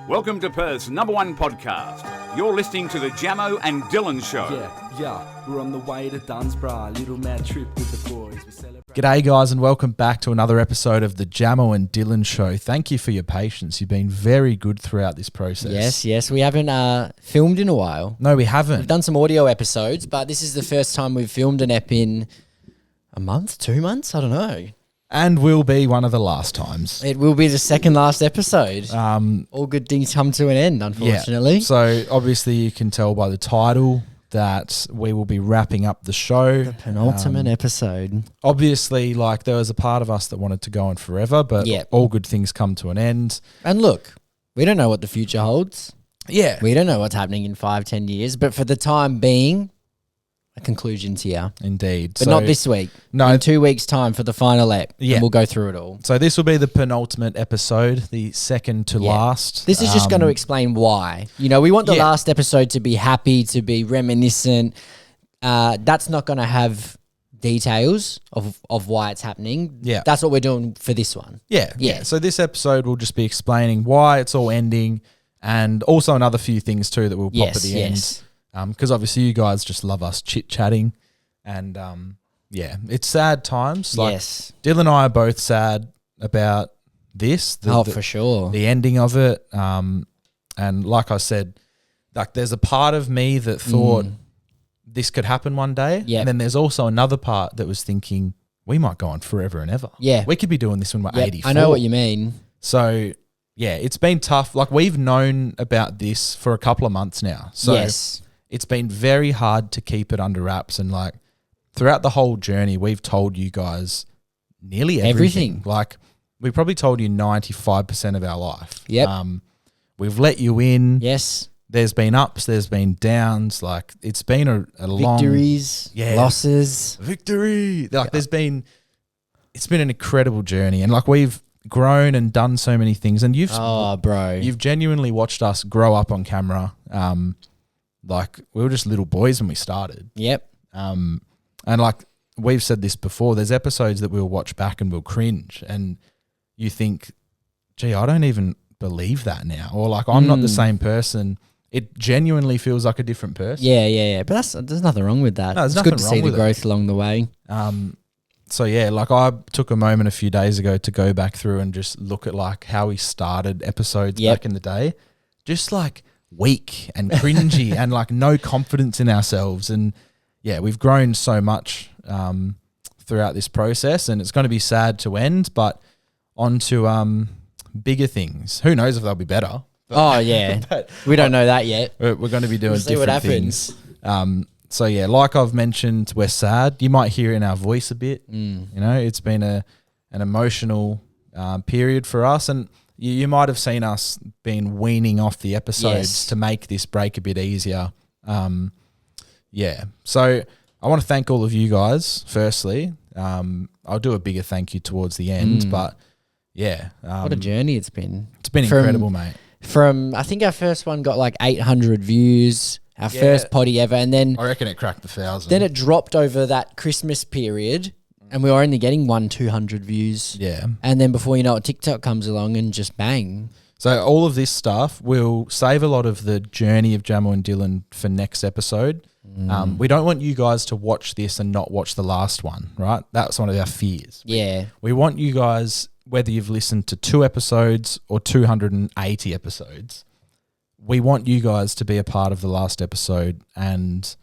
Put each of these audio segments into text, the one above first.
Welcome to Perth's #1 podcast. You're listening to the Jamo and Dylan Show. Yeah, we're on the way to Dunsborough, little mad trip with the boys. We celebrate. G'day guys and welcome back to another episode of the Jamo and Dylan Show. Thank you for your patience. You've been very good throughout this process. Yes. We haven't filmed in a while. No, we haven't. We've done some audio episodes, but this is the first time we've filmed an ep in a month, 2 months? I don't know. And will be one of the last times. It will be the second last episode. All good things come to an end, unfortunately. Yeah. So obviously you can tell by the title that we will be wrapping up the show. The penultimate episode. Obviously, like, there was a part of us that wanted to go on forever, but all good things come to an end. And look, we don't know what the future holds. Yeah. We don't know what's happening in 5-10 years, but for the time being, a conclusion's here. Indeed. But not this week. No. In 2 weeks' time for the final ep. Yeah. And we'll go through it all. So this will be the penultimate episode, the second to last. This is just going to explain why. You know, we want the last episode to be happy, to be reminiscent. That's not going to have details of why it's happening. Yeah. That's what we're doing for this one. Yeah. So this episode will just be explaining why it's all ending and also another few things too that we'll pop at the end. Because obviously you guys just love us chit-chatting and it's sad times. Like, Dylan and I are both sad about this. For sure. The ending of it. And like I said, like, there's a part of me that thought this could happen one day. Yeah. And then there's also another part that was thinking we might go on forever and ever. Yeah. We could be doing this when we're 84. I know what you mean. So, yeah, it's been tough. Like, we've known about this for a couple of months now. So it's been very hard to keep it under wraps, and like throughout the whole journey, we've told you guys nearly everything. Like, we've probably told you 95% of our life. Yep. We've let you in. Yes. There's been ups, there's been downs. Like, it's been a long victories, losses, victory. Like, it's been an incredible journey, and like, we've grown and done so many things. And you've genuinely watched us grow up on camera. Like, we were just little boys when we started. Yep. And like we've said this before, there's episodes that we'll watch back and we'll cringe, and you think, gee, I don't even believe that now. Or like, I'm not the same person. It genuinely feels like a different person. Yeah. But there's nothing wrong with that. No, there's it's nothing good to wrong see the with growth along the way. So yeah, like, I took a moment a few days ago to go back through and just look at like how we started episodes back in the day. Just like weak and cringy and like no confidence in ourselves. And yeah, we've grown so much throughout this process, and it's going to be sad to end, but on to bigger things. Who knows if they'll be better? But we don't know that yet. We're going to be doing see what different happens. things. So yeah, like I've mentioned, we're sad. You might hear in our voice a bit. You know, it's been an emotional period for us, and you might have seen us been weaning off the episodes to make this break a bit easier. So I want to thank all of you guys, firstly. I'll do a bigger thank you towards the end, but what a journey it's been. It's been incredible, mate. I think our first one got like 800 views, our first potty ever, and then I reckon it cracked 1,000. Then it dropped over that Christmas period, and we were only getting 200 views. Yeah. And then before you know it, TikTok comes along and just bang. So all of this stuff will save a lot of the journey of Jamo and Dylan for next episode. We don't want you guys to watch this and not watch the last one, right? That's one of our fears. Yeah. We want you guys, whether you've listened to 2 episodes or 280 episodes, we want you guys to be a part of the last episode and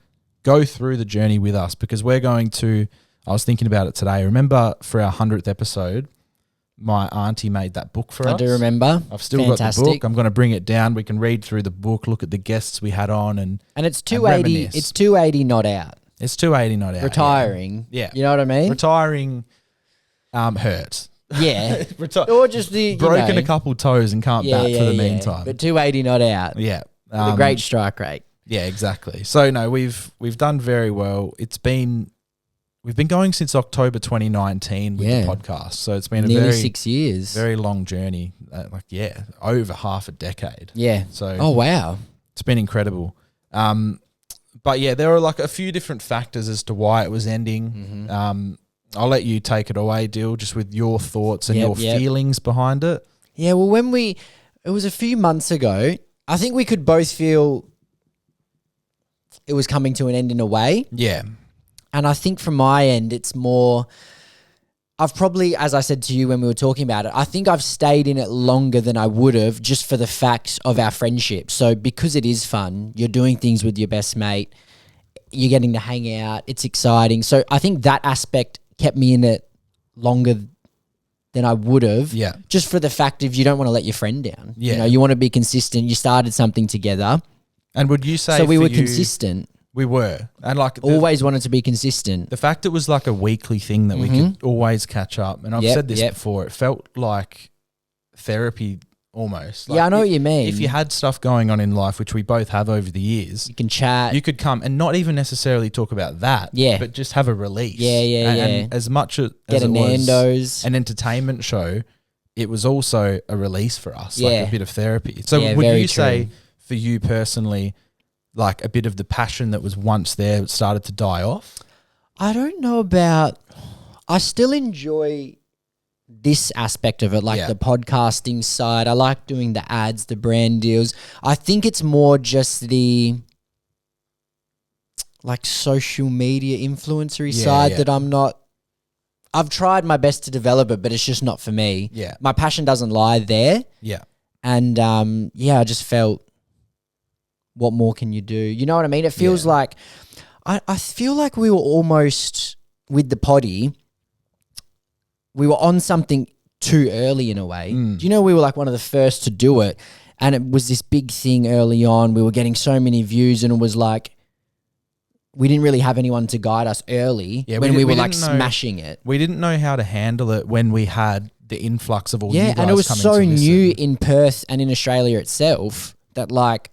go through the journey with us, because we're going to, I was thinking about it today. Remember, for our 100th episode, my auntie made that book for us. I do remember. I've still got the book. I'm going to bring it down. We can read through the book, look at the guests we had on, and it's 280. It's 280 not out. It's 280 not out. Retiring. Yeah. You know what I mean? Retiring hurts. Yeah. Or just broken a couple toes and can't bat for the meantime. But 280 not out. Yeah. With a great strike rate. Yeah, exactly. So no, we've done very well. We've been going since October 2019 with the podcast. So it's been nearly 6 years. Very long journey. Over half a decade. Yeah. So oh wow. It's been incredible. But yeah, there are like a few different factors as to why it was ending. I'll let you take it away, Dill, just with your thoughts and your feelings behind it. Yeah, well, when we It was a few months ago. I think we could both feel it was coming to an end in a way. Yeah. And I think from my end, it's more, I've probably, as I said to you when we were talking about it, I think I've stayed in it longer than I would have just for the fact of our friendship. So because it is fun, you're doing things with your best mate, you're getting to hang out, it's exciting. So I think that aspect kept me in it longer than I would have. Yeah. Just for the fact of you don't want to let your friend down. Yeah. You know, you want to be consistent. You started something together. And would you say So we for were you- consistent. We were. And like Always wanted to be consistent. the fact it was like a weekly thing that we could always catch up. And I've Yep, said this yep. before, it felt like therapy almost. Like Yeah, I know what you mean. If you had stuff going on in life, which we both have over the years, You can chat. you could come and not even necessarily talk about that. Yeah. But just have a release. Yeah, yeah, And as much as Get a it was Nando's. an entertainment show, it was also a release for us, Yeah. like a bit of therapy. So Yeah, would very you say true. for you personally, like a bit of the passion that was once there started to die off? I don't know about. I still enjoy this aspect of it, like Yeah. the podcasting side. I like doing the ads, the brand deals. I think it's more just the like social media influencery Yeah, side yeah. that I'm not. I've tried my best to develop it, but it's just not for me. Yeah. My passion doesn't lie there, Yeah. and I just felt, what more can you do? You know what I mean? It feels Yeah. like I feel like we were almost with the potty. We were on something too early in a way. Do you know we were like one of the first to do it, and it was this big thing early on. We were getting so many views, and it was like we didn't really have anyone to guide us early Yeah, when we we did- were we like didn't know- smashing it. We didn't know how to handle it when we had the influx of all you Yeah, guys and it was coming so to listen. new in Perth and in Australia itself that like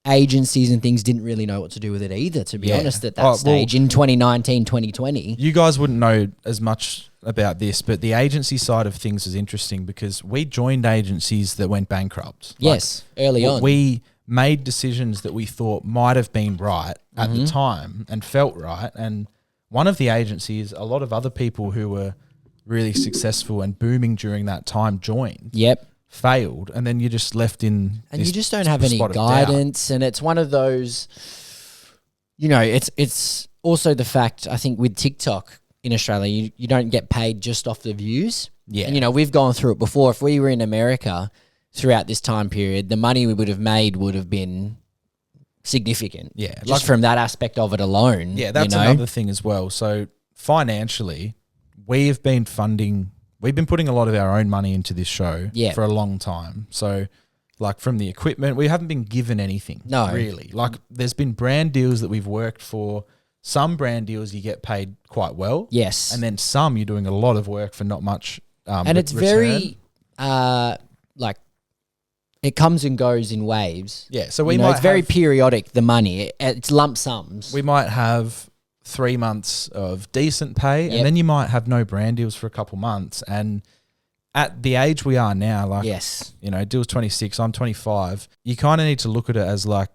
agencies and things didn't really know what to do with it either, to be Yeah. honest, at Oh, that well- stage in 2019, 2020. You guys wouldn't know as much about this, but the agency side of things is interesting because we joined agencies that went bankrupt. Yes, early on. We made decisions that we thought might have been right at Mm-hmm. the time and felt right. And one of the agencies, a lot of other people who were really successful and booming during that time joined, Yep. failed, and then you're just left in And this you just don't have any spot of doubt. guidance, and it's one of those, you know, it's also the fact, I think with TikTok in Australia, you don't get paid just off the views. Yeah. And, you know, we've gone through it before. If we were in America throughout this time period, the money we would have made would have been significant. Yeah, Just like- from that aspect of it alone. Yeah, that's you know? another thing as well. So financially, we've been putting a lot of our own money into this show Yeah. for a long time. So like from the equipment, we haven't been given anything. No. Really. Like there's been brand deals that we've worked for. Some brand deals you get paid quite well. Yes. And then some you're doing a lot of work for not much And it's return. very, like, it comes and goes in waves. Yeah, so we You know, might it's very have- periodic, the money. It's lump sums. we might have 3 months of decent pay, Yep. and then you might have no brand deals for a couple months. And at the age we are now, like, Yes. you know, Dill's 26, I'm 25. You kind of need to look at it as like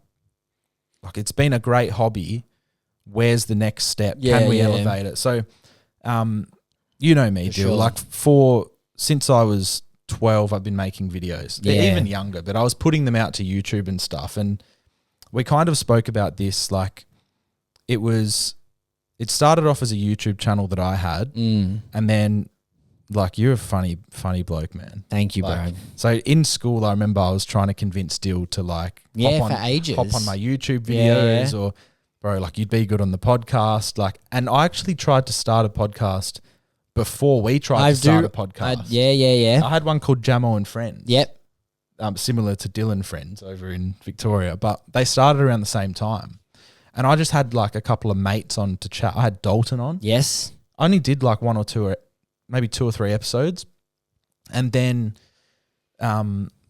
it's been a great hobby. Where's the next step? Yeah, Can we yeah. elevate it? So, you know me, For Dill. sure. Like since I was 12, I've been making videos. They're Yeah. even younger, but I was putting them out to YouTube and stuff. And we kind of spoke about this. Like it started off as a YouTube channel that I had, and then like you're a funny bloke, man. Thank you, Like, bro. so in school, I remember I was trying to convince Dill to like Yeah, hop on, for ages. hop on my YouTube Yeah, videos yeah. or bro, like you'd be good on the podcast. Like, and I actually tried to start a podcast before we tried to start a podcast. Yeah. I had one called Jamo and Friends. Yep. Similar to Dylan Friends over in Victoria, but they started around the same time. And I just had like a couple of mates on to chat. I had Dalton on. Yes. I only did like 1 or 2, maybe 2 or 3 episodes, and then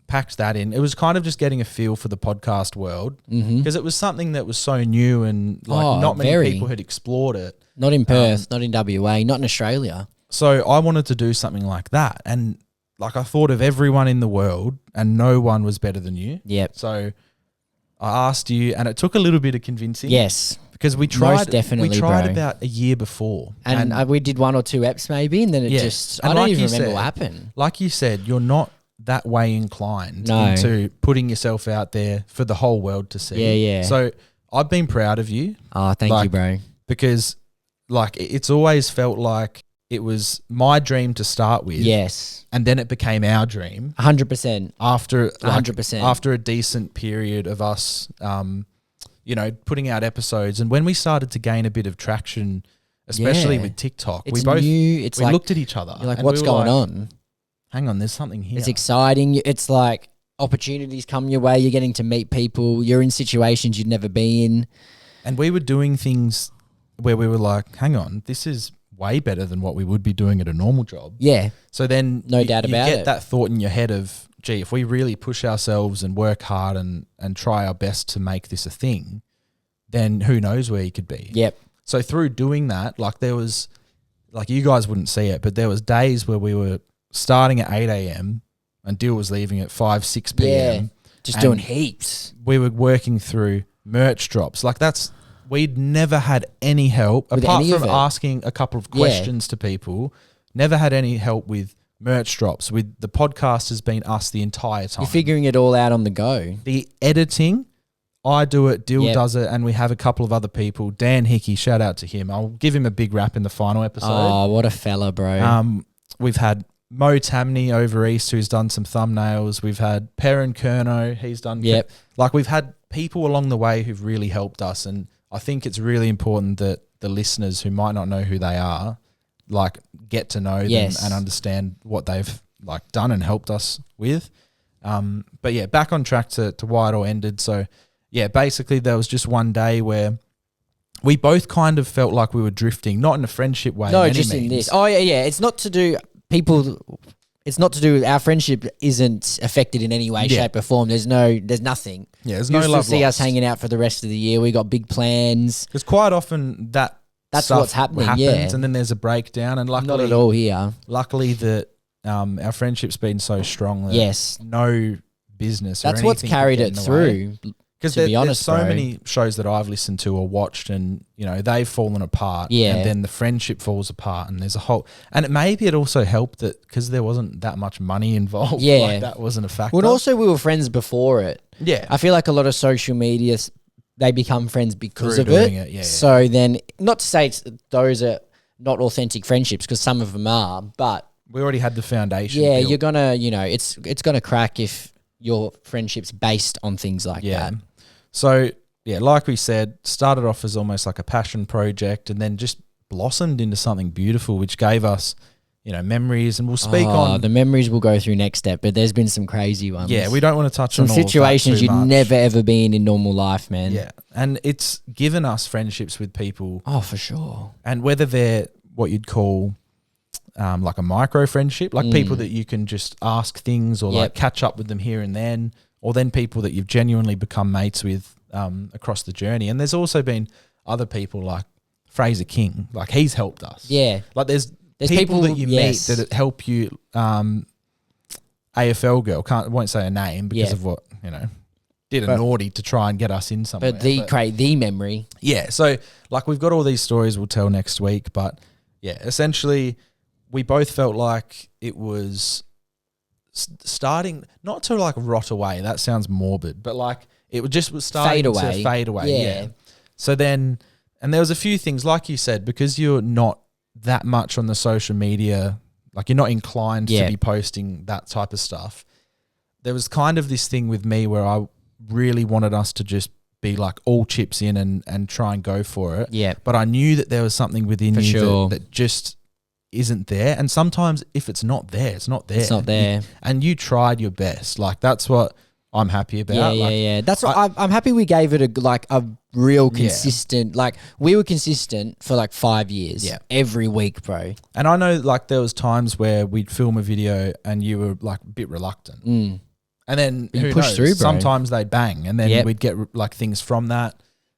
packed that in. It was kind of just getting a feel for the podcast world because it was something that was so new and like Oh, not many very. people had explored it. Not in Perth, not in WA, not in Australia. So I wanted to do something like that, and like I thought of everyone in the world, and no one was better than you. Yep. So I asked you, and it took a little bit of convincing. Yes. because we tried. definitely, we tried bro. about a year before, And we did 1 or 2 eps maybe, and then it Yeah. just, And I don't like even you remember said- what happened. like you said, you're not that way inclined No. into putting yourself out there for the whole world to see. Yeah, yeah. So I've been proud of you. Oh, thank you, bro. Because like it's always felt like it was my dream to start with. Yes. And then it became our dream 100%. after 100%. after a decent period of us, putting out episodes. And when we started to gain a bit of traction, especially with TikTok, It's new. It's we like, looked at each other. You're like, and what's we were going like, on? Hang on, there's something here. It's exciting. It's like opportunities come your way. You're getting to meet people. You're in situations you'd never been. And we were doing things where we were like, hang on, this is way better than what we would be doing at a normal job. Yeah. So then No doubt about you get it. that thought in your head of, gee, if we really push ourselves and work hard and try our best to make this a thing, then who knows where you could be. Yep. So through doing that, like there was, like you guys wouldn't see it, but there was days where we were starting at 8 a.m. and Dill was leaving at 5, 6 p.m. Just And doing heaps. we were working through merch drops. Like we'd never had any help With apart any of from it. asking a couple of questions to people. Never had any help with merch drops. With the podcast has been us the entire time. You're figuring it all out on the go. The editing, I do it, Dill Yep. does it, and we have a couple of other people. Dan Hickey, shout out to him. I'll give him a big rap in the final episode. Oh, what a fella, bro. We've had Mo Tamney over East who's done some thumbnails. We've had Perrin Kerno, he's done. Yep. Like we've had people along the way who've really helped us, and I think it's really important that the listeners who might not know who they are, like get to know Yes. them and understand what they've like done and helped us with. But yeah, back on track to why it all ended. So yeah, basically there was just one day where we both kind of felt like we were drifting, not in a friendship way. No, in any just in means. this. Oh, yeah. It's not to do It's not to do. Our friendship isn't affected in any way, Yeah. shape, or form. There's nothing. Yeah, there's You'll no still love see us lost. hanging out for the rest of the year. We got big plans. Because quite often that's what's happening, yeah. and then there's a breakdown, and Not at all here. luckily that our friendship's been so strong that Yes. no business. That's or what's anything could carried get it in the way. through. Because to be honest, there's so bro. many shows that I've listened to or watched, and they've fallen apart. Yeah. and then the friendship falls apart, and there's a whole. And maybe it also helped that because there wasn't that much money involved. Yeah. like that wasn't a factor. Well, and also we were friends before it. yeah, I feel like a lot of social media, they become friends because Through of it. doing it, yeah. So then, not to say those are not authentic friendships, because some of them are, but we already had the foundation. yeah, built. you're gonna, it's gonna crack if your friendship's based on things like that. So, yeah, like we said, started off as almost like a passion project and then just blossomed into something beautiful, which gave us, memories. And we'll speak on... the memories we'll go through next step, but there's been some crazy ones. Yeah, we don't want to touch some on all of that situations too you'd much. never ever be in normal life, man. Yeah, and it's given us friendships with people, Oh, for sure. and whether they're what you'd call like a micro friendship, like people that you can just ask things or like Yep. catch up with them here and then, or then people that you've genuinely become mates with across the journey. And there's also been other people like Fraser King, like he's helped us. Yeah. Like there's There's people people- that you yes. meet that help you. AFL girl, won't say her name because Yeah. of what, did a But- naughty to try and get us in somewhere. But the memory. Yeah, so like we've got all these stories we'll tell next week, but yeah, essentially we both felt like it was starting not to like rot away. That sounds morbid, but like it just was starting to fade away. Yeah. Yeah. So then, and there was a few things like you said, because you're not that much on the social media, like you're not inclined Yeah. to be posting that type of stuff. There was kind of this thing with me where I really wanted us to just be like all chips in and try and go for it. Yeah. But I knew that there was something within For you sure. that just isn't there. And sometimes if it's not there, it's not there. It's not there. And you tried your best. Like that's what I'm happy about. Yeah, Like, yeah. That's what I'm happy we gave it a real Yeah. consistent, like we were consistent for like 5 years. Yeah. Every week, bro. And I know like there was times where we'd film a video and you were like a bit reluctant. Mm. And then You who push knows? through, bro. Sometimes they'd bang and then Yep. we'd get like things from that.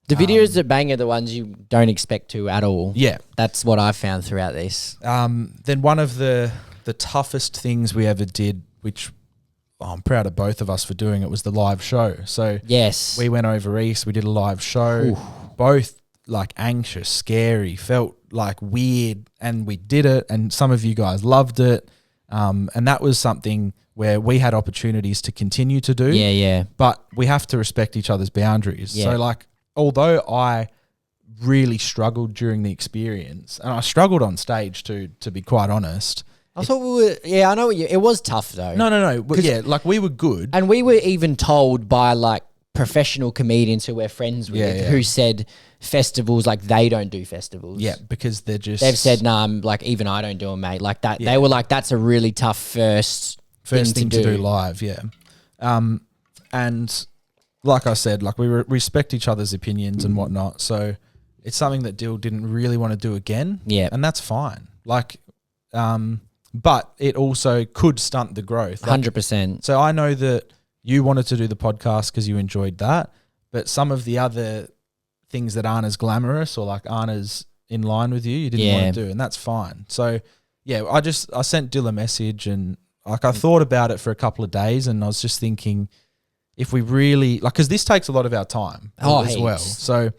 The videos that bang are the ones you don't expect to at all. Yeah. That's what I've found throughout this. Then one of the toughest things we ever did, which I'm proud of both of us for doing it, was the live show. So Yes. we went over East, we did a live show, both like anxious, scary, felt like weird, and we did it, and some of you guys loved it. And that was something where we had opportunities to continue to do. Yeah, yeah. But we have to respect each other's boundaries. Yeah. So like, although I really struggled during the experience, and I struggled on stage too, to be quite honest. I thought we were, yeah, I know what it was tough though. No. But yeah, like we were good. And we were even told by like professional comedians who we're friends with who said festivals, like they don't do festivals. Yeah, because they're just... They've said, nah, like even I don't do them, mate. Like that, they were like, that's a really tough first thing to do live, yeah. And like I said, like we respect each other's opinions and whatnot. So it's something that Dill didn't really want to do again. Yeah. And that's fine. Like, but it also could stunt the growth. 100%. So I know that you wanted to do the podcast because you enjoyed that, but some of the other things that aren't as glamorous or like aren't as in line with you didn't want to do, and that's fine. So yeah, I sent Dill a message, and like I thought about it for a couple of days, and I was just thinking if we really like, because this takes a lot of our time as well. So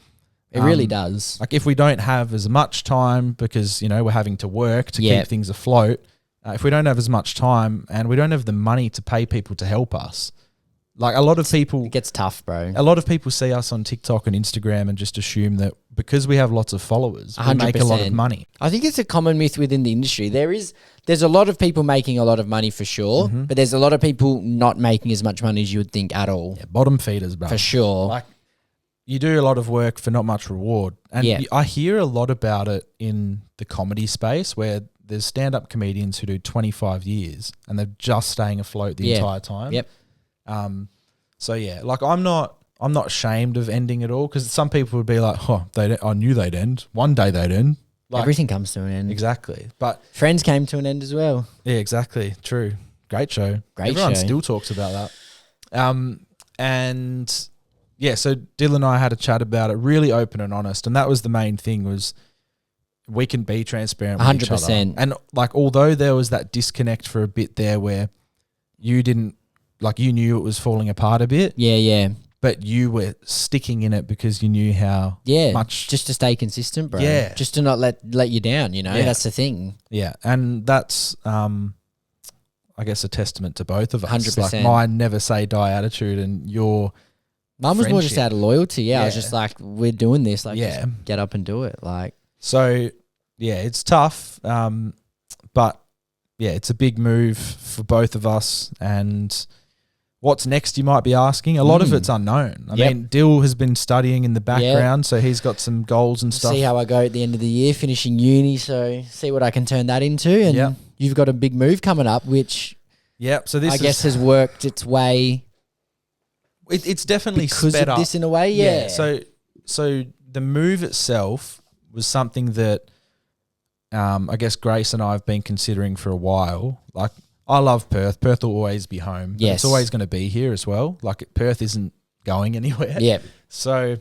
it really does. Like if we don't have as much time because, you know, we're having to work to keep things afloat, if we don't have as much time and we don't have the money to pay people to help us, like a lot of people... It gets tough, bro. A lot of people see us on TikTok and Instagram and just assume that because we have lots of followers, 100%. we make a lot of money. I think it's a common myth within the industry. There's a lot of people making a lot of money for sure, but there's a lot of people not making as much money as you would think at all. Yeah, bottom feeders, bro. For sure. Like, you do a lot of work for not much reward. And I hear a lot about it in the comedy space where there's stand-up comedians who do 25 years and they're just staying afloat the entire time. Yep. So yeah, like I'm not ashamed of ending it all, because some people would be like, oh, I knew they'd end. One day they'd end. Like, everything comes to an end. Exactly. But Friends came to an end as well. Yeah, exactly. True. Great show. Everyone still talks about that. And yeah, so Dylan and I had a chat about it, really open and honest. And that was the main thing, was we can be transparent with 100%. Each other. And like, although there was that disconnect for a bit there where you didn't, like you knew it was falling apart a bit. Yeah, yeah. But you were sticking in it because you knew how much... just to stay consistent, bro. Yeah. Just to not let you down, you know? Yeah. That's the thing. Yeah, and that's, I guess, a testament to both of us. 100%. Like my never say die attitude and your Mine was more just out of loyalty, I was Yeah. just like, we're doing this, like just get up and do it. Like, so, yeah, it's tough, but, yeah, it's a big move for both of us, and... What's next, you might be asking? A lot of it's unknown. I mean, Dill has been studying in the background, so he's got some goals and stuff. See how I go at the end of the year, finishing uni, so see what I can turn that into. And you've got a big move coming up, which so this I guess has worked its way. It's definitely because sped of up. this in a way, yeah. So the move itself was something that I guess Grace and I have been considering for a while. Like, I love Perth. Perth will always be home. Yes. It's always going to be here as well. Like, Perth isn't going anywhere. Yeah. So,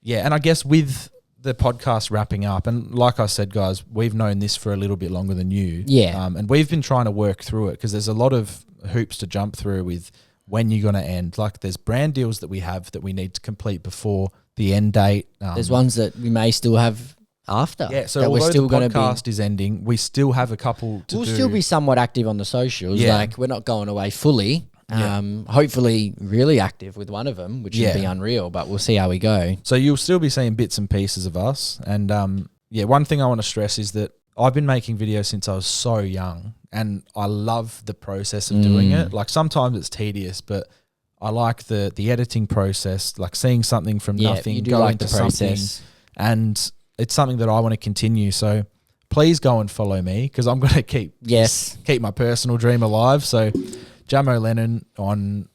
yeah, and I guess with the podcast wrapping up, and like I said, guys, we've known this for a little bit longer than you. Yeah. And we've been trying to work through it because there's a lot of hoops to jump through with when you're going to end. Like, there's brand deals that we have that we need to complete before the end date. There's ones that we may still have after. Yeah, so that although we're still the going to podcast is ending, we still have a couple to do. We'll still be somewhat active on the socials. Yeah. Like, we're not going away fully. Hopefully really active with one of them, which would be unreal, but we'll see how we go. So you'll still be seeing bits and pieces of us. And one thing I want to stress is that I've been making videos since I was so young, and I love the process of doing it. Like, sometimes it's tedious, but I like the editing process, like seeing something from nothing, going to something. And it's something that I want to continue. So please go and follow me, because I'm going to keep my personal dream alive. So Jamo Lennon on,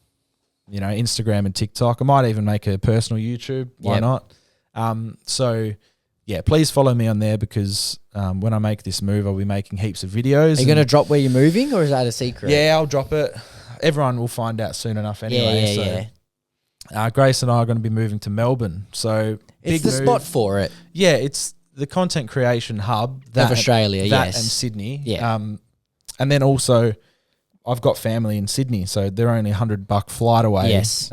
Instagram and TikTok. I might even make a personal YouTube. Why not? So yeah, please follow me on there, because when I make this move, I'll be making heaps of videos. Are you going to drop where you're moving, or is that a secret? Yeah, I'll drop it. Everyone will find out soon enough anyway. Grace and I are going to be moving to Melbourne. So it's the spot for it. Yeah, it's the content creation hub of Australia, and Sydney. Yeah. And then also I've got family in Sydney, so they're only $100 flight away. Yes.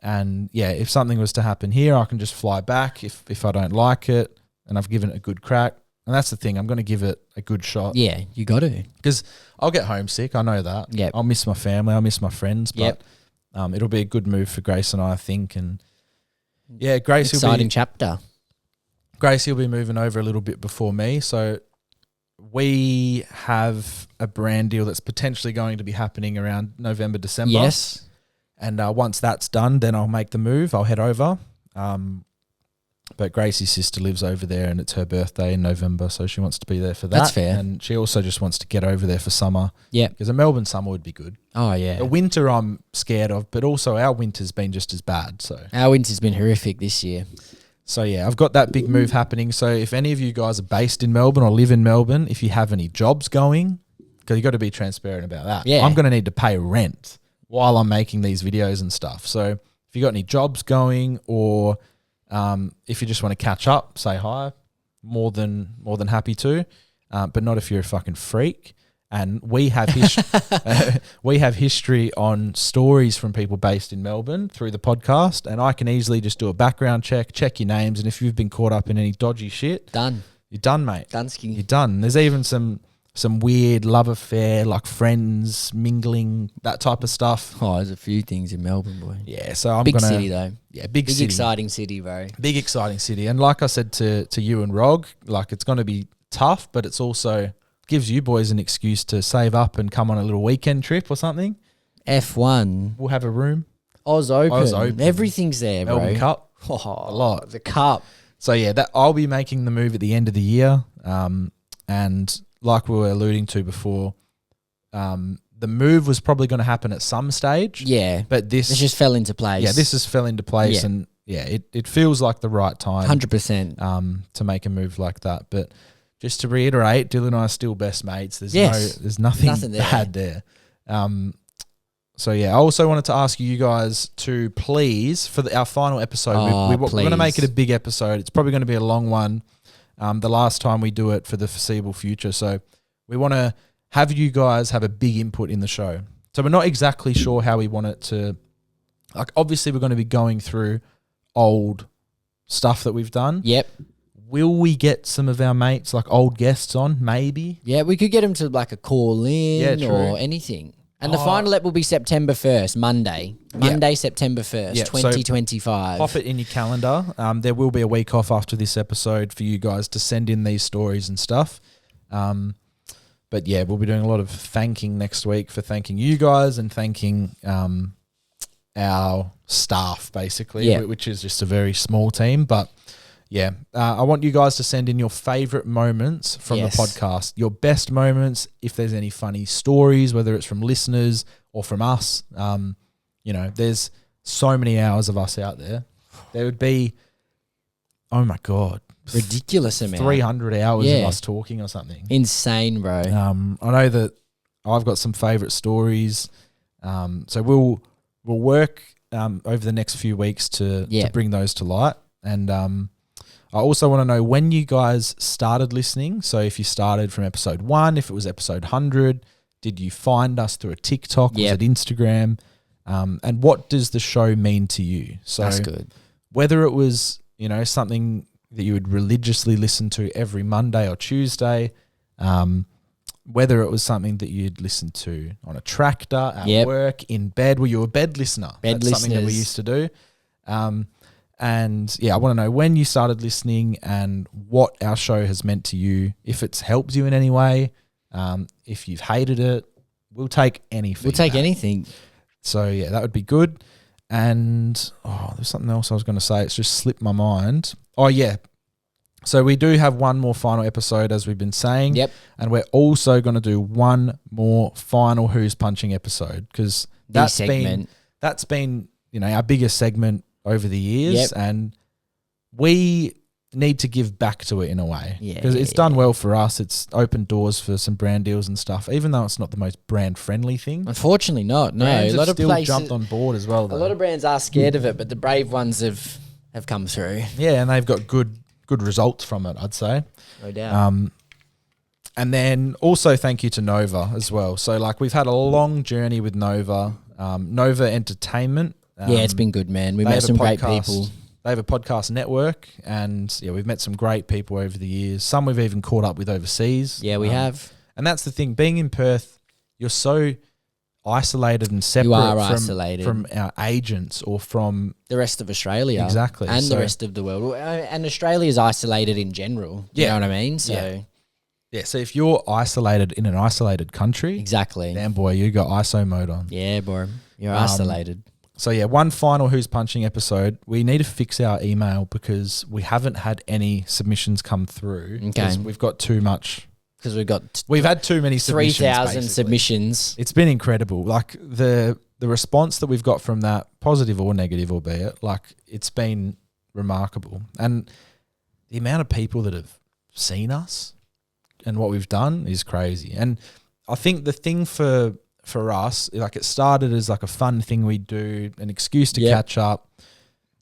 And yeah, if something was to happen here, I can just fly back if I don't like it and I've given it a good crack. And that's the thing. I'm going to give it a good shot. Yeah, you got to. Because I'll get homesick. I know that. Yep. I'll miss my family. I'll miss my friends. But Yep. It'll be a good move for Grace and I think. And yeah, Grace Exciting chapter. Gracie will be moving over a little bit before me. So we have a brand deal that's potentially going to be happening around November, December. Yes. And once that's done, then I'll make the move. I'll head over. But Gracie's sister lives over there and it's her birthday in November, so she wants to be there for that. That's fair. And she also just wants to get over there for summer. Yeah. Because a Melbourne summer would be good. Oh, yeah. The winter I'm scared of, but also our winter's been just as bad. So Our winter's been horrific this year. So yeah, I've got that big move happening. So if any of you guys are based in Melbourne or live in Melbourne, if you have any jobs going, because you got to be transparent about that. Yeah. I'm going to need to pay rent while I'm making these videos and stuff. So if you got any jobs going, or if you just want to catch up, say hi. More than happy to, but not if you're a fucking freak. And we have we have history on stories from people based in Melbourne through the podcast, and I can easily just do a background check your names, and if you've been caught up in any dodgy shit, you're done, mate. Dunsky. You're done. There's even some weird love affair, like friends mingling, that type of stuff. Oh, there's a few things in Melbourne, boy. Yeah, so I'm Big gonna city though. Yeah, big city, exciting city, bro. big exciting city, and like I said to you and Rog, like it's going to be tough, but it's also gives you boys an excuse to save up and come on a little weekend trip or something. F1. We'll have a room. Oz Open. Oz Open. Everything's there, bro. Melbourne Cup. Oh, A lot. The Cup. So yeah, that I'll be making the move at the end of the year. And like we were alluding to before, the move was probably going to happen at some stage. Yeah. But this It just fell into place. Yeah, this has fell into place, Yeah. and yeah, it feels like the right time 100%. to make a move like that. But just to reiterate, Dylan and I are still best mates. There's Yes. there's nothing Nothing bad there. So yeah, I also wanted to ask you guys to please, for our final episode, Oh, we're going to make please. it a big episode. It's probably going to be a long one. The last time we do it for the foreseeable future. So we want to have you guys have a big input in the show. So we're not exactly sure how we want it to, like obviously we're going to be going through old stuff that we've done. Yep. Will we get some of our mates, like old guests on? Maybe. Yeah, we could get him to like a call Yeah, in true. or anything. And the final ep will be September 1st, Monday. Monday, September 1st, Yeah, so 2025. Pop it in your calendar. There will be a week off after this episode for you guys to send in these stories and stuff. But yeah, we'll be doing a lot of thanking next week for thanking you guys and thanking our staff, basically, Yeah. which is just a very small team. But yeah, I want you guys to send in your favourite moments from Yes. the podcast. Your best moments, if there's any funny stories, whether it's from listeners or from us. There's so many hours of us out there. There would be, oh my God, Ridiculous amount. 300 hours of Yeah. us talking or something. Insane, bro. I know that I've got some favourite stories. So we'll work over the next few weeks to bring those to light. And I also want to know when you guys started listening. So if you started from episode 1, if it was episode 100, did you find us through a TikTok? Was it Instagram? And what does the show mean to you? So That's good. whether it was, something that you would religiously listen to every Monday or Tuesday, whether it was something that you'd listen to on a tractor, at work, in bed. Were you a bed listener? That's something that we used to do. And yeah, I want to know when you started listening and what our show has meant to you. If it's helped you in any way, if you've hated it, we'll take any feedback. We'll take anything. So yeah, that would be good. And there's something else I was going to say. It's just slipped my mind. Oh yeah. So we do have one more final episode, as we've been saying. Yep. And we're also going to do one more final Who's Punching episode, because that's been our biggest segment over the years, and we need to give back to it in a way, because it's done well for us. It's opened doors for some brand deals and stuff, even though it's not the most brand friendly thing. Unfortunately not. No, Brands a lot have of still places jumped on board as well, though. A lot of brands are scared of it, but the brave ones have come through. Yeah, and they've got good results from it, I'd say. No doubt. And then also thank you to Nova as well. So like we've had a long journey with Nova, Nova Entertainment. It's been good, man. We met some great people. they have a podcast network, and yeah, we've met some great people over the years. Some we've even caught up with overseas. Yeah, we have. And that's the thing. Being in Perth, you're so isolated and separate isolated. from our agents or from The rest of Australia. Exactly. And So- the rest of the world. And Australia's isolated in general. You Yeah. know what I mean? So, yeah. So if you're isolated in an isolated country, exactly. damn boy, you got ISO mode on. Yeah, bro. You're isolated. So yeah, one final Who's Punching episode. We need to fix our email because we haven't had any submissions come through. Okay. 'Cause we've got too much. Because We've had too many submissions. 3,000 basically. submissions. It's been incredible. Like the response that we've got from that, positive or negative, albeit, like it's been remarkable. And the amount of people that have seen us and what we've done is crazy. And I think the thing for us, like it started as like a fun thing we do, an excuse to catch up.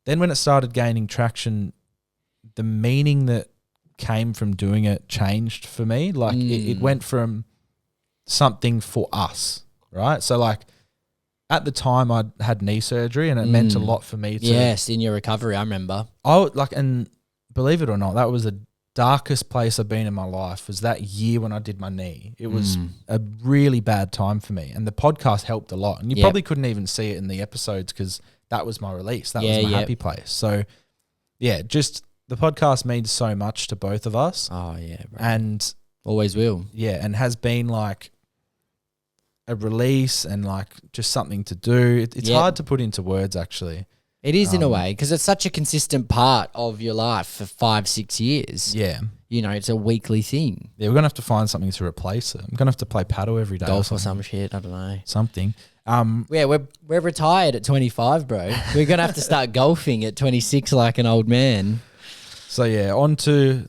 Then when it started gaining traction, the meaning that came from doing it changed for me. Like it went from something for us, right? So like at the time I had knee surgery and it meant a lot for me to Yes, in your recovery, I remember. and believe it or not, that was the darkest place I've been in my life, was that year when I did my knee. It was a really bad time for me, and the podcast helped a lot. And you probably couldn't even see it in the episodes because that was my release. That was my happy place. So yeah, just the podcast means so much to both of us. Oh, yeah, bro. And Always will. yeah, and has been like a release and like just something to do. It's hard to put into words, actually. It is in a way, because it's such a consistent part of your life for 5-6 years. Yeah. You know, it's a weekly thing. Yeah, we're going to have to find something to replace it. I'm going to have to play paddle every day. Golf or some shit, I don't know. Something. Yeah, we're retired at 25, bro. We're going to have to start golfing at 26 like an old man. So yeah, on to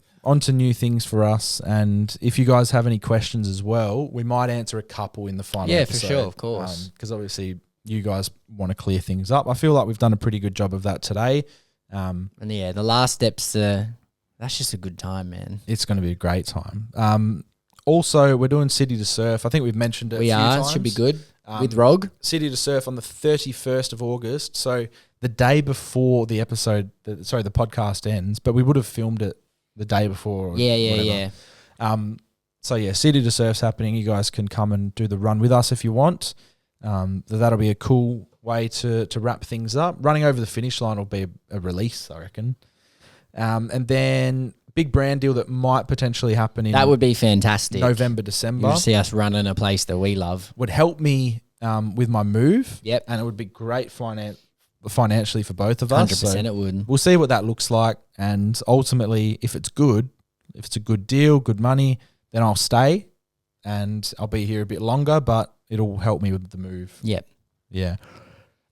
new things for us. And if you guys have any questions as well, we might answer a couple in the final episode. Yeah, for sure, of course. Because obviously you guys want to clear things up. I feel like we've done a pretty good job of that today. And yeah, the last steps, that's just a good time, man. It's going to be a great time. Also, we're doing City to Surf. I think we've mentioned it a few times. Should be good. With Rog. City to Surf on the 31st of August. So the day before the episode, the podcast ends, but we would have filmed it the day before. Or Yeah. So yeah, City to Surf's happening. You guys can come and do the run with us if you want. That'll be a cool way to wrap things up. Running over the finish line will be a release, I reckon. And then big brand deal that might potentially happen in That would be fantastic. November, December. You'll see us running a place that we love. Would help me with my move. Yep. And it would be great financially for both of us. 100% it would. We'll see what that looks like. And ultimately, if it's good, if it's a good deal, good money, then I'll stay and I'll be here a bit longer, but it'll help me with the move. Yep. Yeah.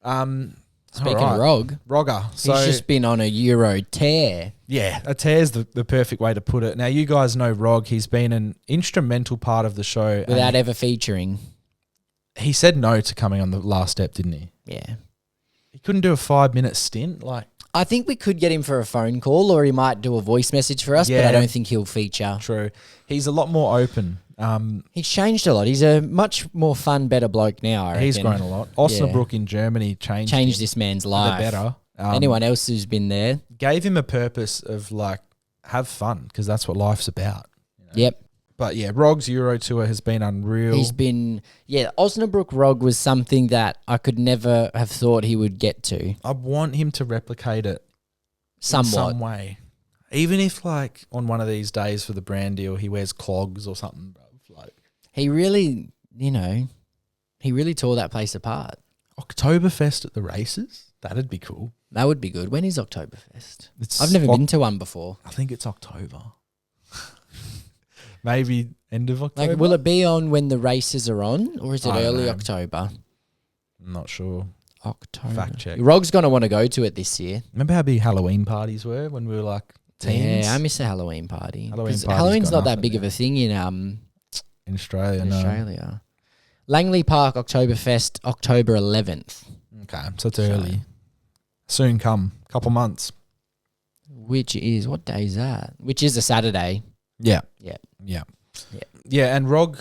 Speaking of Rog, Rogger. So he's just been on a Euro tear. yeah, a tear's the perfect way to put it. Now, you guys know Rog. He's been an instrumental part of the show. Without ever featuring. He said no to coming on the last step, didn't he? Yeah. He couldn't do a 5-minute stint. Like, I think we could get him for a phone call, or he might do a voice message for us, but Yeah. I don't think he'll feature. true. He's a lot more open. He's changed a lot. He's a much more fun, better bloke now, I reckon. He's grown a lot. Osnabrück in Germany changed him this man's for life. the better. Anyone else who's been there? Gave him a purpose of like, have fun, because that's what life's about. You know? Yep. But yeah, Rog's Euro tour has been unreal. He's been, Osnabrück Rog was something that I could never have thought he would get to. I want him to replicate it Somewhat. in some way. Even if like on one of these days for the brand deal, he wears clogs or something, bro. Like, He really, he really tore that place apart. Oktoberfest at the races, that'd be cool. That would be good. When is Oktoberfest? It's I've never been to one before. I think it's October. Maybe end of October. Like, will it be on when the races are on, or is it I don't early know. October? I'm not sure. October. Fact check. Rog's going to want to go to it this year. Remember how big Halloween parties were when we were like teens? Yeah, I miss a Halloween party. Halloween 'Cause party's Halloween's gone not that up, big of a thing in Australia. No. Australia. Langley Park Oktoberfest, October 11th. Okay, so it's early. Soon come, couple months. Which is, what day is that? Which is a Saturday. Yeah. Yeah. Yeah. Yeah. Yeah, and Rog,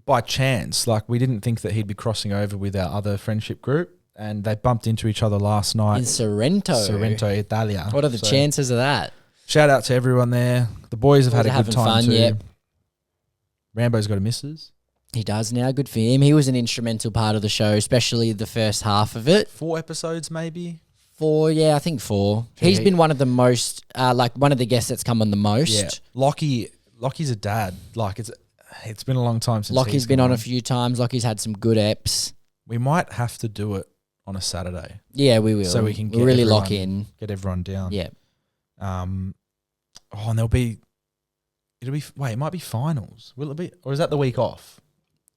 by chance, like we didn't think that he'd be crossing over with our other friendship group. and they bumped into each other last night. In Sorrento. Sorrento, Italia. What are the chances of that? Shout out to everyone there. The boys have had a good time too. Yep. Rambo's got a missus. He does now. Good for him. He was an instrumental part of the show, especially the first half of it. 4 episodes maybe? 4, yeah, I think 4. He's been one of the most, one of the guests that's come on the most. Yeah. Lockie's a dad. Like, it's been a long time since Lockie's been on a few times. Lockie's had some good eps. We might have to do it on a Saturday. Yeah, we will. So we can really lock in. Get everyone down. Yeah. And it might be finals. Will it be? Or is that the week off?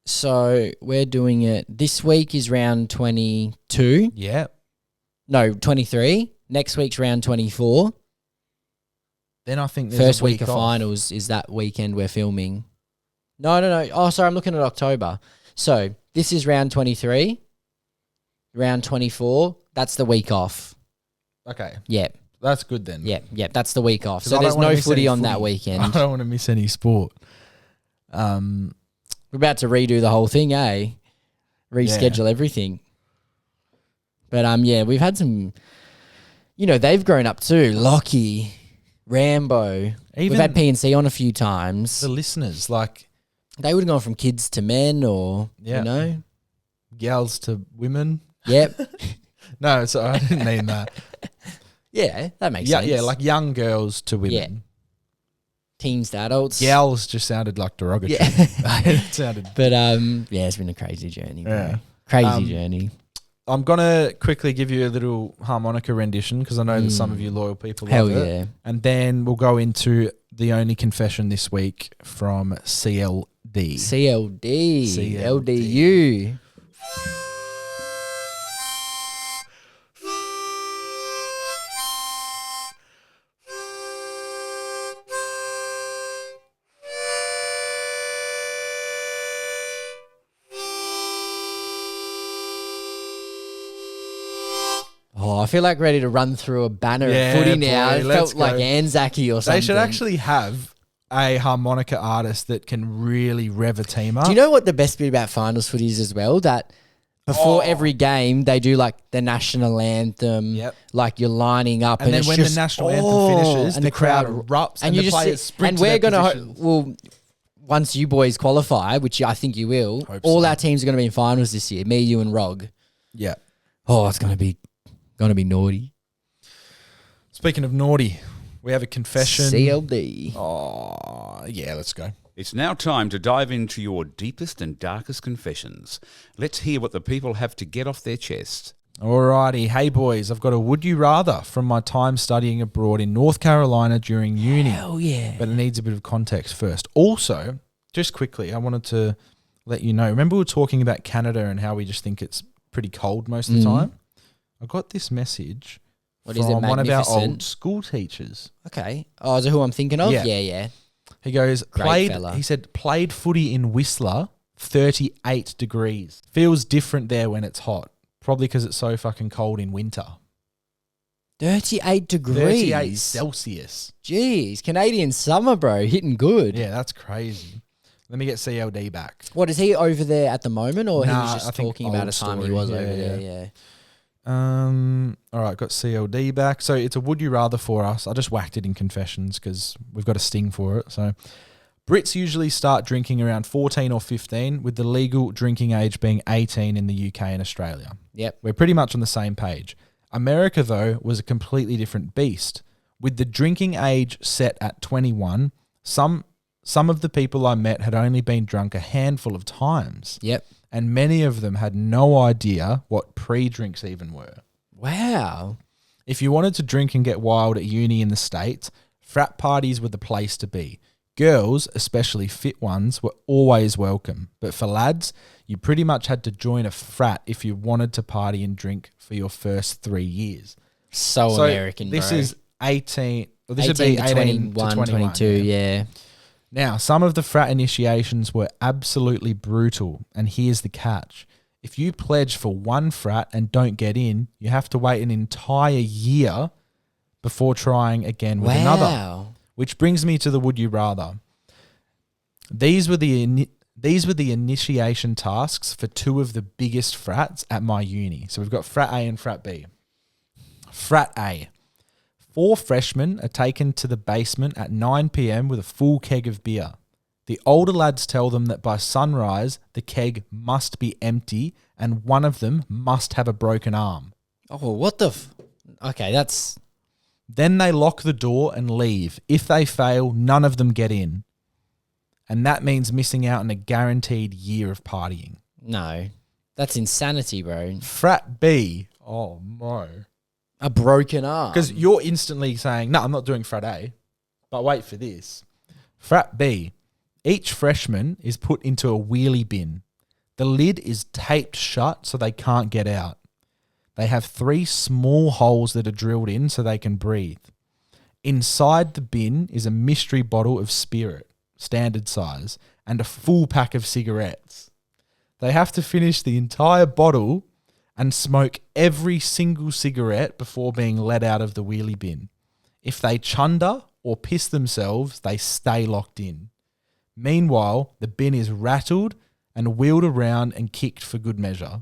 So we're doing it. This week is round 22. Yeah. No, 23. Next week's round 24. Then I think there's First a week of off. finals is that weekend we're filming. No. Oh, sorry, I'm looking at October. So this is round 23. Round 24, that's the week off. Okay. Yeah. That's good then. Yeah, that's the week off. 'Cause So I there's don't wanna no miss footy any on that footy. weekend. I don't want to miss any sport. We're about to redo the whole thing, eh? Reschedule everything. But we've had some, they've grown up too. Lockie, Rambo. We've had PNC on a few times. The listeners, They would have gone from kids to men or, gals to women. Yep. No, I didn't mean that. Yeah, that makes sense. Yeah, like young girls to women. Yeah. Teens to adults. Gals just sounded like derogatory. Yeah. It sounded. But, it's been a crazy journey, bro. Yeah. Crazy journey. I'm going to quickly give you a little harmonica rendition because I know that some of you loyal people love Hell it. yeah. And then we'll go into the only confession this week from CLD. CLD. LDU. Oh, I feel like ready to run through a banner of footy now. Boy, It let's felt like go. Anzac-y or something. They should actually have a harmonica artist that can really rev a team up. Do you know what the best bit about finals footy is as well? That before every game, they do like the national anthem. Yep. Like you're lining up. And then it's when just, the national anthem finishes, and the crowd erupts and you the just players see- sprint and to we're their gonna positions. once you boys qualify, which I think you will, Hope all so. our teams are going to be in finals this year. Me, you, and Rog. Yeah. Oh, it's going to be naughty. Speaking of naughty, we have a confession. CLD. Oh, yeah, let's go. It's now time to dive into your deepest and darkest confessions. Let's hear what the people have to get off their chest. Alrighty. Hey, boys, I've got a would you rather from my time studying abroad in North Carolina during uni. Hell yeah. But it needs a bit of context first. Also, just quickly, I wanted to let you know. Remember we were talking about Canada and how we just think it's pretty cold most of the time? I got this message What from is it, one of our magnificent? old school teachers. Okay. Oh, is it who I'm thinking of? Yeah. Yeah. He goes, Great fella. he said, played footy in Whistler, 38 degrees. Feels different there when it's hot. Probably because it's so fucking cold in winter. 38 degrees. 38 Celsius. Jeez, Canadian summer, bro, hitting good. Yeah, that's crazy. Let me get CLD back. What, is he over there at the moment, or he Nah, was I just think talking about old a time he story. was Yeah, over yeah. there? Yeah. All right, got CLD back. So it's a would you rather for us. I just whacked it in confessions because we've got a sting for it. So Brits usually start drinking around 14 or 15, with the legal drinking age being 18 in the UK and Australia. Yep. We're pretty much on the same page. America, though, was a completely different beast. With the drinking age set at 21, some of the people I met had only been drunk a handful of times. Yep. And many of them had no idea what pre-drinks even were. Wow. If you wanted to drink and get wild at uni in the States, frat parties were the place to be. Girls, especially fit ones, were always welcome. But for lads, you pretty much had to join a frat if you wanted to party and drink for your first 3 years. So American, This bro. is 18... Well, this 18 would be to 18 21, to 21. 22, yeah. Now, some of the frat initiations were absolutely brutal, and here's the catch. If you pledge for one frat and don't get in, you have to wait an entire year before trying again with another. Wow. Which brings me to the would you rather. These were the These were the initiation tasks for two of the biggest frats at my uni. So we've got Frat A and Frat B. Frat A. 4 freshmen are taken to the basement at 9 p.m. with a full keg of beer. The older lads tell them that by sunrise, the keg must be empty and one of them must have a broken arm. Oh, what the... Okay, that's... Then they lock the door and leave. If they fail, none of them get in. And that means missing out on a guaranteed year of partying. No. That's insanity, bro. Frat B. Oh, no. A broken arm. Because you're instantly saying, no, I'm not doing Frat A. But wait for this. Frat B. Each freshman is put into a wheelie bin. The lid is taped shut so they can't get out. They have 3 small holes that are drilled in so they can breathe. Inside the bin is a mystery bottle of spirit, standard size, and a full pack of cigarettes. They have to finish the entire bottle and smoke every single cigarette before being let out of the wheelie bin. If they chunder or piss themselves, they stay locked in. Meanwhile, the bin is rattled and wheeled around and kicked for good measure.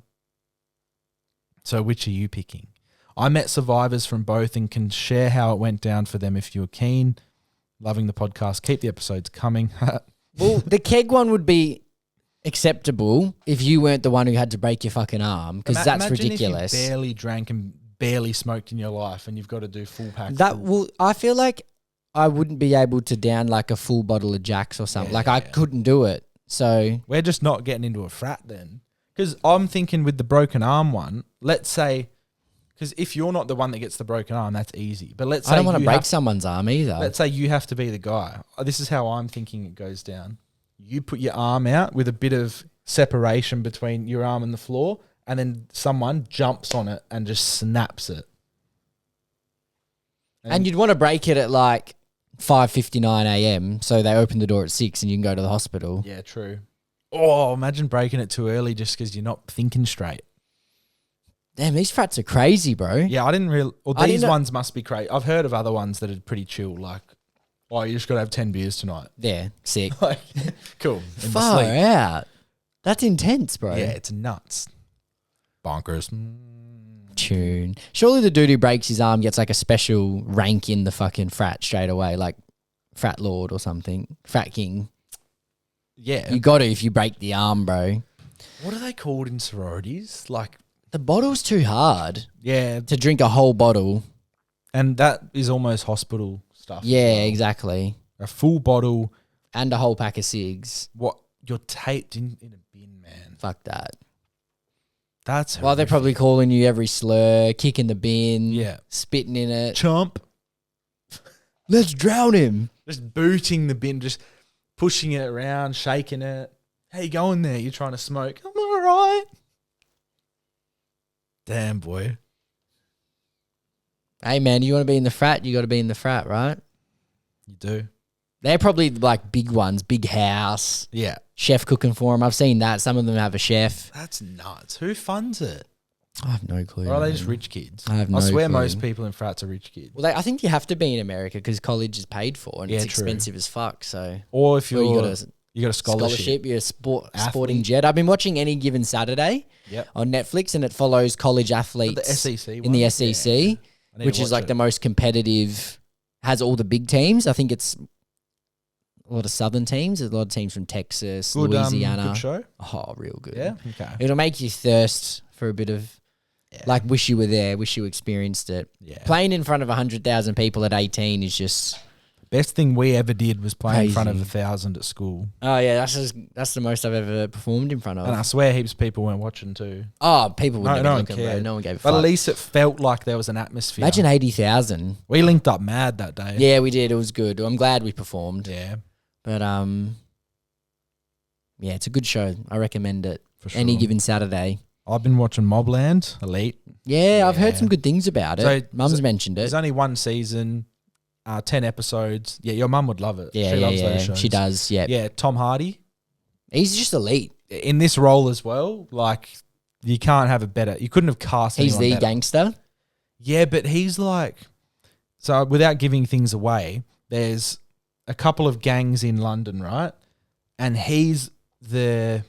So which are you picking? I met survivors from both and can share how it went down for them if you're keen. Loving the podcast. Keep the episodes coming. Well, the keg one would be acceptable if you weren't the one who had to break your fucking arm, because that's Imagine ridiculous. If you barely drank and barely smoked in your life and you've got to do full packs. I feel like I wouldn't be able to down like a full bottle of Jacks or something. Like I couldn't do it. So we're just not getting into a frat then. Because I'm thinking with the broken arm one, let's say, because if you're not the one that gets the broken arm, that's easy. But let's say I don't want to break someone's arm either. Let's say you have to be the guy. This is how I'm thinking it goes down. You put your arm out with a bit of separation between your arm and the floor, and then someone jumps on it and just snaps it. And you'd want to break it at like 5:59 a.m. so they open the door at 6 and you can go to the hospital. Yeah, true. Oh, imagine breaking it too early just because you're not thinking straight. Damn, these frats are crazy, bro. Yeah, I didn't really... Well, I these didn't know- ones must be crazy. I've heard of other ones that are pretty chill, like, oh, you just got to have 10 beers tonight. Yeah, sick. Like, cool. In the Far sleep. out. That's intense, bro. Yeah, it's nuts. Bonkers. Tune. Surely the dude who breaks his arm gets like a special rank in the fucking frat straight away, like frat lord or something. Frat king. Yeah. You got to if you break the arm, bro. What are they called in sororities? Like, The bottle's too hard yeah. to drink a whole bottle. And that is almost hospital stuff. as Yeah, well. exactly. A full bottle. And a whole pack of cigs. What? You're taped in a bin, man. Fuck that. That's Well, they're horrific. probably calling you every slur, kicking the bin, Yeah. spitting in it. Chomp. Let's drown him. Just booting the bin, just pushing it around, shaking it. How you going there? You're trying to smoke. I'm all right. Damn, boy. Hey, man, you want to be in the frat? You got to be in the frat, right? You do. They're probably like big ones, big house, Yeah. chef cooking for them. I've seen that. Some of them have a chef. That's nuts. Who funds it? I have no clue. Or are they man. just rich kids? I have no I swear clue. most people in frats are rich kids. Well, I think you have to be in America because college is paid for and Yeah, it's true. expensive as fuck. So, Or if Or you're, you got a you got a scholarship. you're a sporting Athlete. jet. I've been watching Any Given Saturday Yep. on Netflix, and it follows college athletes The SEC in the one? SEC, Yeah. I need which to is watch like it. the most competitive. Has all the big teams. I think it's a lot of southern teams. There's a lot of teams from Texas, Good, Louisiana. good show. Oh, real good. Yeah. Okay. It'll make you thirst for a bit of, like, wish you were there, wish you experienced it. Yeah. Playing in front of 100,000 people at 18 is just, Best thing we ever did was play in front of Crazy. 1,000 at school. oh yeah, that's the most I've ever performed in front of. And I swear heaps of people weren't watching too. Oh, people would No, never no one look at bro. cared. No one gave a But fuck. at least it felt like there was an atmosphere. Imagine 80,000. We linked up mad that day. Yeah, we did. It was good. I'm glad we performed. Yeah, But yeah, it's a good show. I recommend it. for sure. Any Given Saturday. I've been watching Mobland, Elite. Yeah, I've heard Yeah. some good things about it. So, Mum's mentioned it. There's only one season, 10 episodes. Yeah, your mum would love it. Yeah, she yeah, loves yeah. those shows. She does. Yeah. Yeah, Tom Hardy. He's just elite. In this role as well, like, you can't have a better... You couldn't have cast He's anyone the better. gangster. Yeah, but he's like... So without giving things away, there's a couple of gangs in London, right? And he's the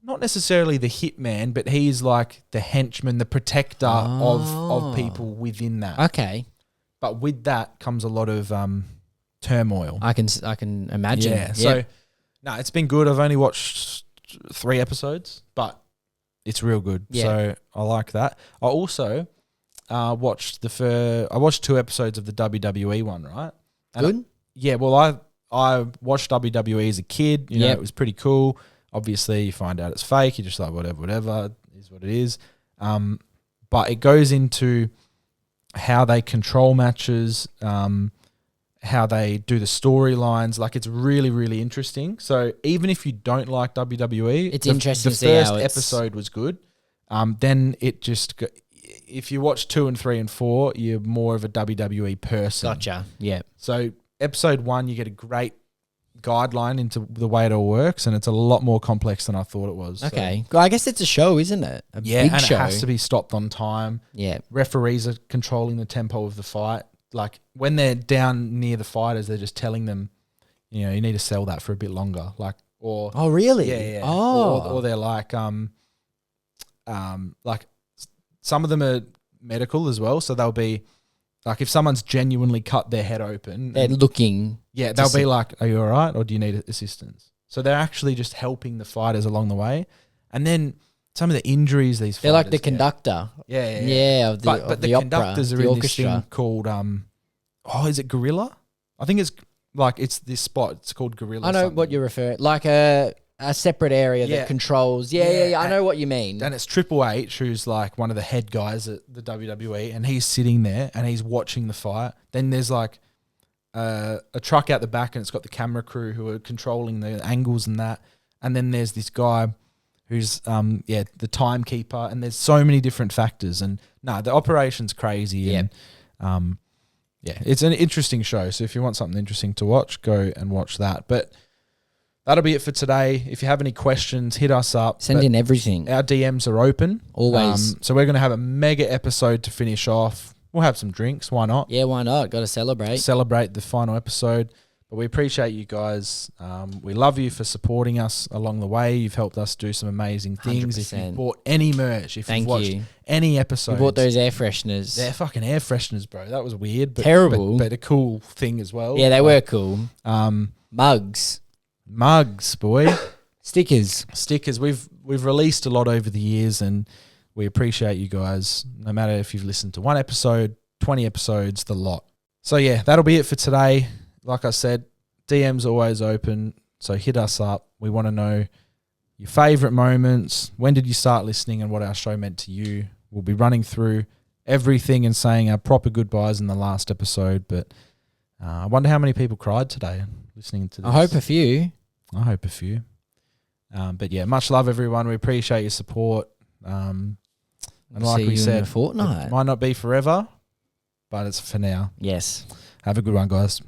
not necessarily the hitman, but he's like the henchman, the protector of people within that. Okay. But with that comes a lot of turmoil. I can imagine. Yeah. So no, it's been good. I've only watched 3 episodes, but it's real good. Yeah. So I like that. I also watched 2 episodes of the WWE one, right? And Good. Well, I watched WWE as a kid. You know, it was pretty cool. Obviously, you find out it's fake. You're just like, whatever, is what it is. But it goes into how they control matches, how they do the storylines. Like, it's really, really interesting. So even if you don't like WWE, it's interesting to see the how first episode was good. Then it just, if you watch 2 and 3 and 4, you're more of a WWE person. Gotcha. Yeah. So episode 1, you get a great guideline into the way it all works, and it's a lot more complex than I thought it was. Okay. Well, I guess it's a show, isn't it? A big and show. it has to be stopped on time. Yeah. Referees are controlling the tempo of the fight. Like, when they're down near the fighters, they're just telling them, you know, you need to sell that for a bit longer. Like, or Oh, really? yeah. Oh. Or they're like some of them are medical as well. So they'll be like, if someone's genuinely cut their head open, They're looking. yeah, they'll be like, are you all right? Or do you need assistance? So they're actually just helping the fighters along the way. And then some of the injuries these They're fighters like the get. conductor. Yeah. Of the, But of the opera, conductors are the in orchestra. this thing called, is it Gorilla? I think it's like, it's this spot. It's called Gorilla. I know what you're referring, like a separate area Yeah. that controls. Yeah. I know what you mean. And it's Triple H, who's like one of the head guys at the WWE, and he's sitting there and he's watching the fight. Then there's like a truck out the back, and it's got the camera crew who are controlling the angles and that. And then there's this guy who's the timekeeper, and there's so many different factors. And the operation's crazy. Yep. And it's an interesting show. So if you want something interesting to watch, go and watch that. But that'll be it for today. If you have any questions, hit us up. Send in everything. Our DMs are open. Always. So we're going to have a mega episode to finish off. We'll have some drinks. Why not? Yeah, why not? Got to celebrate. Celebrate the final episode. But we appreciate you guys. We love you for supporting us along the way. You've helped us do some amazing things. 100%. If you bought any merch, if Thank you've watched you. any episodes. We bought those air fresheners. They're fucking air fresheners, bro. That was weird. But, Terrible. But a cool thing as well. Yeah, they were cool. Mugs. Mugs, boy. Stickers. We've released a lot over the years, and we appreciate you guys. No matter if you've listened to 1 episode, 20 episodes, the lot. So yeah, that'll be it for today. Like I said, DM's always open, so hit us up. We want to know your favourite moments. When did you start listening, and what our show meant to you? We'll be running through everything and saying our proper goodbyes in the last episode. But I wonder how many people cried today listening to this. I hope a few. But yeah, much love, everyone. We appreciate your support. And like See we you said, in a fortnight. it might not be forever, but it's for now. Yes. Have a good one, guys.